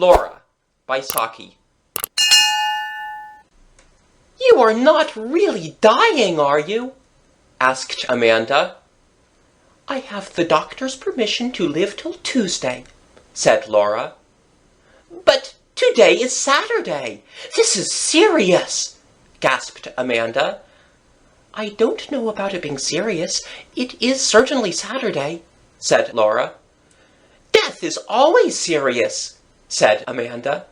Laura by Saki. "You are not really dying, are you?" asked Amanda. "I have the doctor's permission to live till Tuesday," said Laura. "But today is Saturday. This is serious," gasped Amanda. "I don't know about it being serious. It is certainly Saturday," said Laura. "Death is always serious," said Amanda.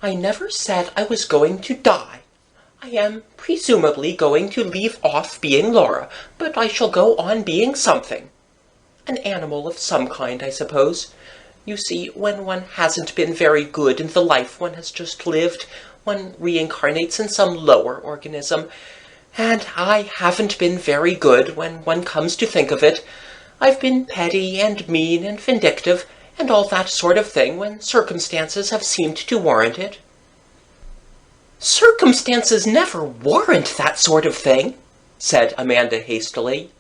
"I never said I was going to die. I am presumably going to leave off being Laura, but I shall go on being something. An animal of some kind, I suppose. You see, when one hasn't been very good in the life one has just lived, one reincarnates in some lower organism. And I haven't been very good when one comes to think of it. I've been petty and mean and vindictive and all that sort of thing when circumstances have seemed to warrant it." "Circumstances never warrant that sort of thing," said Amanda hastily.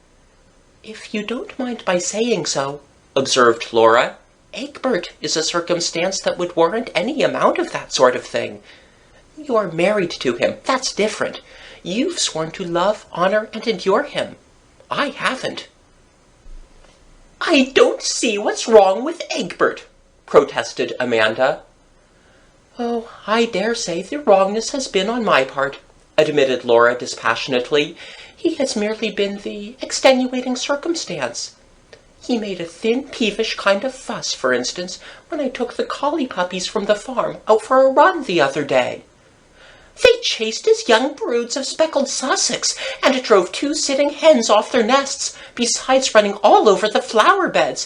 "If you don't mind my saying so," observed Laura, "Egbert is a circumstance that would warrant any amount of that sort of thing. You're married to him. That's different. You've sworn to love, honor, and endure him. I haven't." "I don't see what's wrong with Egbert," protested Amanda. "Oh, I dare say the wrongness has been on my part," admitted Laura dispassionately. "He has merely been the extenuating circumstance. He made a thin, peevish kind of fuss, for instance, when I took the collie puppies from the farm out for a run the other day. They chased his young broods of speckled Sussex and drove 2 sitting hens off their nests, besides running all over the flower beds.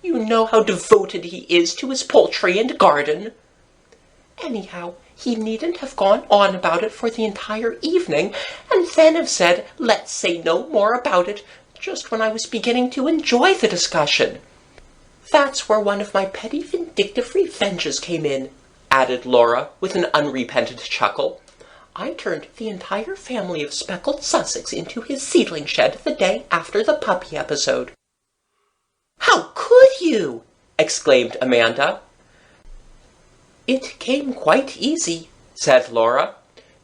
You know how devoted he is to his poultry and garden. Anyhow, he needn't have gone on about it for the entire evening, and then have said, 'Let's say no more about it,' just when I was beginning to enjoy the discussion. That's where one of my petty vindictive revenges came in," added Laura with an unrepentant chuckle. "I turned the entire family of speckled Sussex into his seedling shed the day after the puppy episode." "How could you?" exclaimed Amanda. "It came quite easy," said Laura.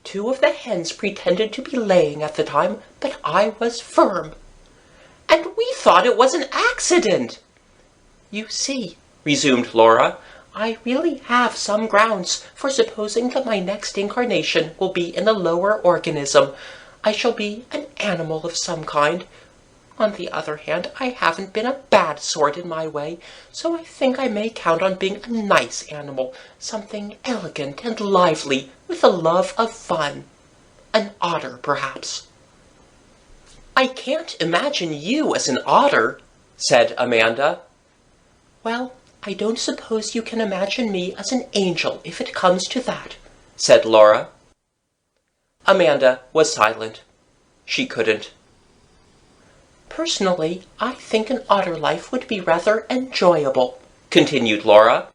"2 of the hens pretended to be laying at the time, but I was firm." "And we thought it was an accident." "You see," resumed Laura, "I really have some grounds for supposing that my next incarnation will be in a lower organism. I shall be an animal of some kind. On the other hand, I haven't been a bad sort in my way, so I think I may count on being a nice animal, something elegant and lively, with a love of fun. An otter, perhaps." "I can't imagine you as an otter," said Amanda. "Well, I don't suppose you can imagine me as an angel if it comes to that," said Laura. Amanda was silent. She couldn't. "Personally, I think an otter life would be rather enjoyable," continued Laura.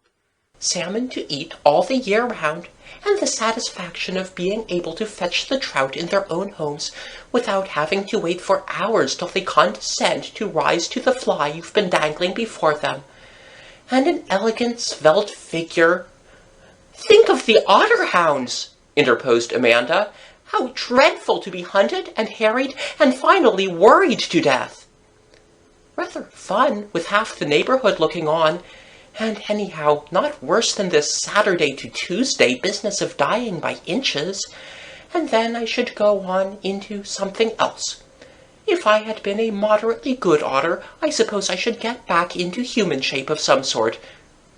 "Salmon to eat all the year round, and the satisfaction of being able to fetch the trout in their own homes without having to wait for hours till they condescend to rise to the fly you've been dangling before them. And an elegant, svelte figure—" "Think of the otter hounds," interposed Amanda. "How dreadful to be hunted and harried and finally worried to death." "Rather fun, with half the neighborhood looking on. And anyhow, not worse than this Saturday to Tuesday business of dying by inches. And then I should go on into something else. If I had been a moderately good otter, I suppose I should get back into human shape of some sort.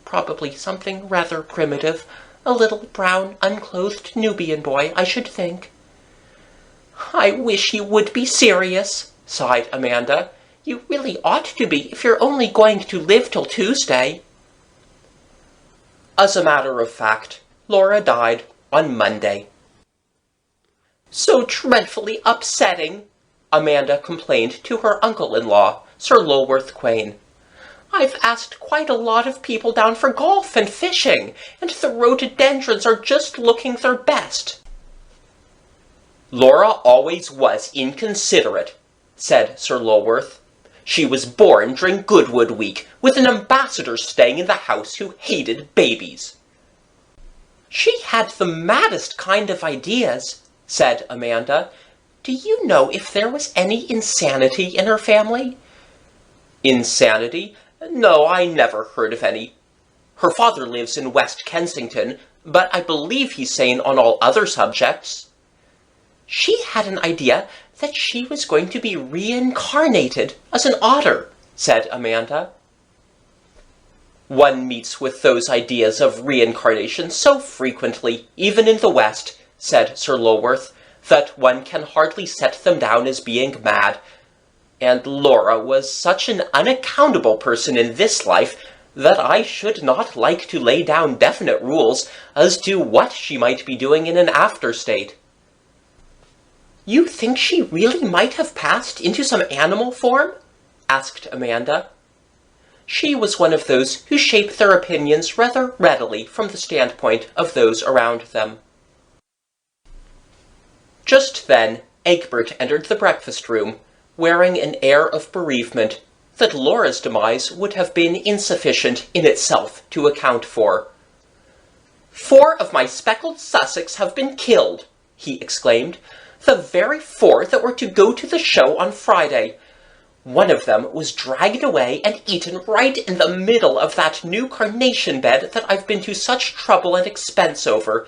Probably something rather primitive. A little brown, unclothed Nubian boy, I should think." "I wish you would be serious," sighed Amanda. "You really ought to be if you're only going to live till Tuesday." As a matter of fact, Laura died on Monday. "So dreadfully upsetting," Amanda complained to her uncle-in-law, Sir Lulworth Quayne. "I've asked quite a lot of people down for golf and fishing, and the rhododendrons are just looking their best." "Laura always was inconsiderate," said Sir Lulworth. She was born during Goodwood Week, with an ambassador staying in the house who hated babies." "She had the maddest kind of ideas," said Amanda. "Do you know if there was any insanity in her family?" "Insanity? No, I never heard of any. Her father lives in West Kensington, but I believe he's sane on all other subjects." "She had an idea that she was going to be reincarnated as an otter," said Amanda. "One meets with those ideas of reincarnation so frequently, even in the West," said Sir Lulworth, "that one can hardly set them down as being mad. And Laura was such an unaccountable person in this life that I should not like to lay down definite rules as to what she might be doing in an after state." "You think she really might have passed into some animal form?" asked Amanda. She was one of those who shape their opinions rather readily from the standpoint of those around them. Just then, Egbert entered the breakfast room, wearing an air of bereavement that Laura's demise would have been insufficient in itself to account for. "4 of my speckled Sussex have been killed," he exclaimed, "the very 4 that were to go to the show on Friday. One of them was dragged away and eaten right in the middle of that new carnation bed that I've been to such trouble and expense over.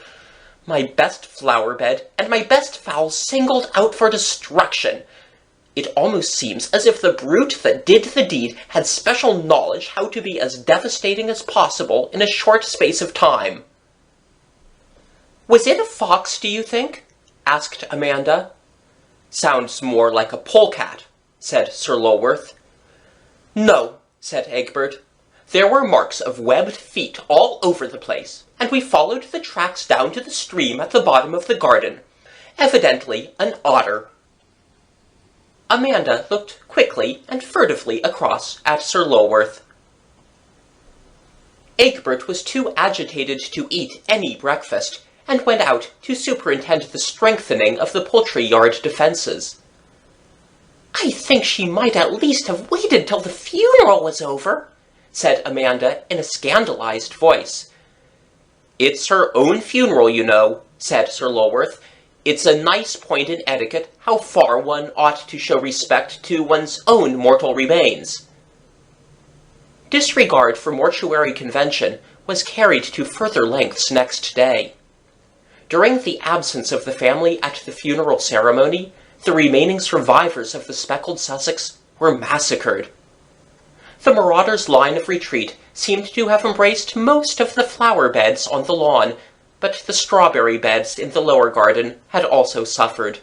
My best flower bed and my best fowl singled out for destruction. It almost seems as if the brute that did the deed had special knowledge how to be as devastating as possible in a short space of time." "Was it a fox, do you think?" asked Amanda. "Sounds more like a polecat," said Sir Lulworth. "No," said Egbert. "There were marks of webbed feet all over the place, and we followed the tracks down to the stream at the bottom of the garden. Evidently an otter." Amanda looked quickly and furtively across at Sir Lulworth. Egbert was too agitated to eat any breakfast, and went out to superintend the strengthening of the poultry-yard defences. "I think she might at least have waited till the funeral was over," said Amanda in a scandalized voice. "It's her own funeral, you know," said Sir Lulworth. "It's a nice point in etiquette how far one ought to show respect to one's own mortal remains." Disregard for mortuary convention was carried to further lengths next day. During the absence of the family at the funeral ceremony, the remaining survivors of the speckled Sussex were massacred. The marauders' line of retreat seemed to have embraced most of the flower beds on the lawn, but the strawberry beds in the lower garden had also suffered.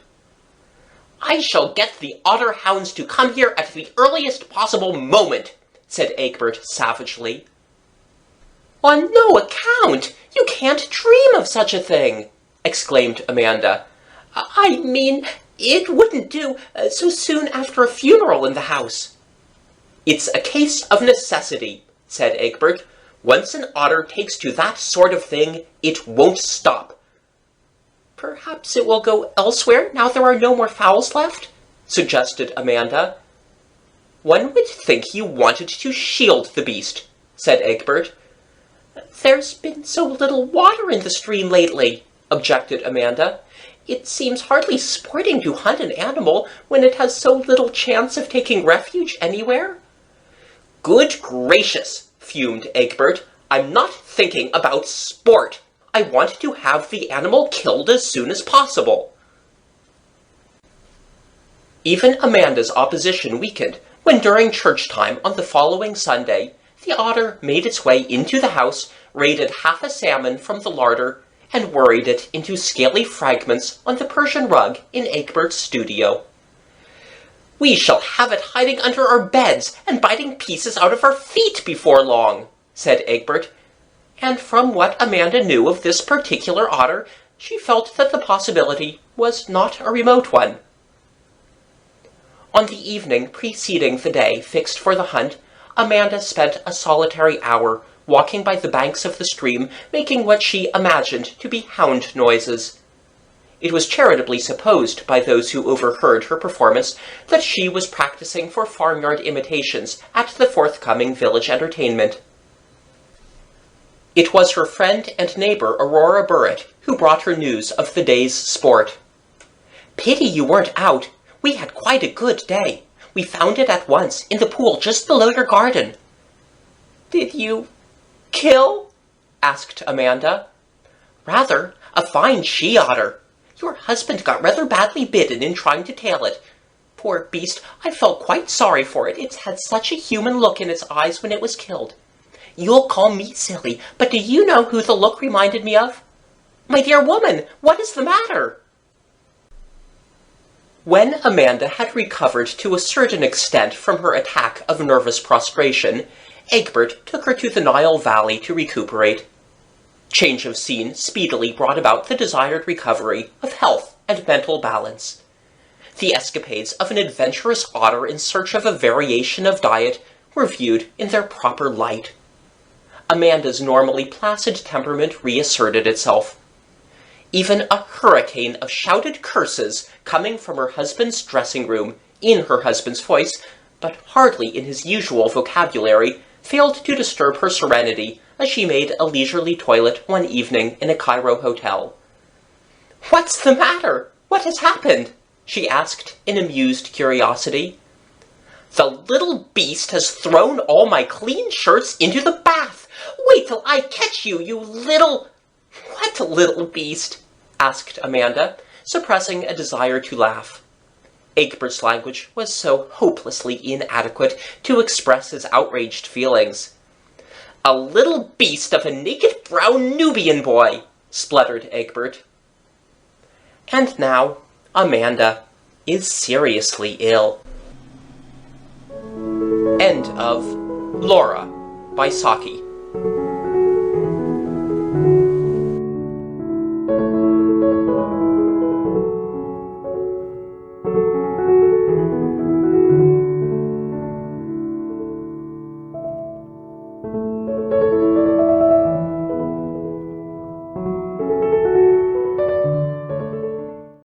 "I shall get the otter hounds to come here at the earliest possible moment," said Egbert savagely. "On no account! You can't dream of such a thing!" exclaimed Amanda. "I mean, it wouldn't do so soon after a funeral in the house." "It's a case of necessity," said Egbert. "Once an otter takes to that sort of thing, it won't stop." "Perhaps it will go elsewhere now there are no more fowls left?" suggested Amanda. "One would think you wanted to shield the beast," said Egbert. "There's been so little water in the stream lately," objected Amanda. "It seems hardly sporting to hunt an animal when it has so little chance of taking refuge anywhere." "Good gracious," fumed Egbert. "I'm not thinking about sport. I want to have the animal killed as soon as possible." Even Amanda's opposition weakened when during church time on the following Sunday, the otter made its way into the house, raided half a salmon from the larder, and worried it into scaly fragments on the Persian rug in Egbert's studio. "We shall have it hiding under our beds and biting pieces out of our feet before long," said Egbert, and from what Amanda knew of this particular otter, she felt that the possibility was not a remote one. On the evening preceding the day fixed for the hunt, Amanda spent a solitary hour walking by the banks of the stream, making what she imagined to be hound noises. It was charitably supposed by those who overheard her performance that she was practicing for farmyard imitations at the forthcoming village entertainment. It was her friend and neighbor Aurora Burritt who brought her news of the day's sport. "Pity you weren't out. We had quite a good day. We found it at once in the pool just below your garden." "Did you kill?" asked Amanda. "Rather. A fine she-otter. Your husband got rather badly bitten in trying to tail it. Poor beast, I felt quite sorry for it. It's had such a human look in its eyes when it was killed. You'll call me silly, but do you know who the look reminded me of? My dear woman, what is the matter?" When Amanda had recovered to a certain extent from her attack of nervous prostration, Egbert took her to the Nile Valley to recuperate. Change of scene speedily brought about the desired recovery of health and mental balance. The escapades of an adventurous otter in search of a variation of diet were viewed in their proper light. Amanda's normally placid temperament reasserted itself. Even a hurricane of shouted curses coming from her husband's dressing room, in her husband's voice, but hardly in his usual vocabulary, failed to disturb her serenity as she made a leisurely toilet one evening in a Cairo hotel. "What's the matter? What has happened?" she asked in amused curiosity. "The little beast has thrown all my clean shirts into the bath. Wait till I catch you, you little—" "What little beast?" asked Amanda, suppressing a desire to laugh. Egbert's language was so hopelessly inadequate to express his outraged feelings. "A little beast of a naked brown Nubian boy," spluttered Egbert. And now Amanda is seriously ill. End of Laura by Saki.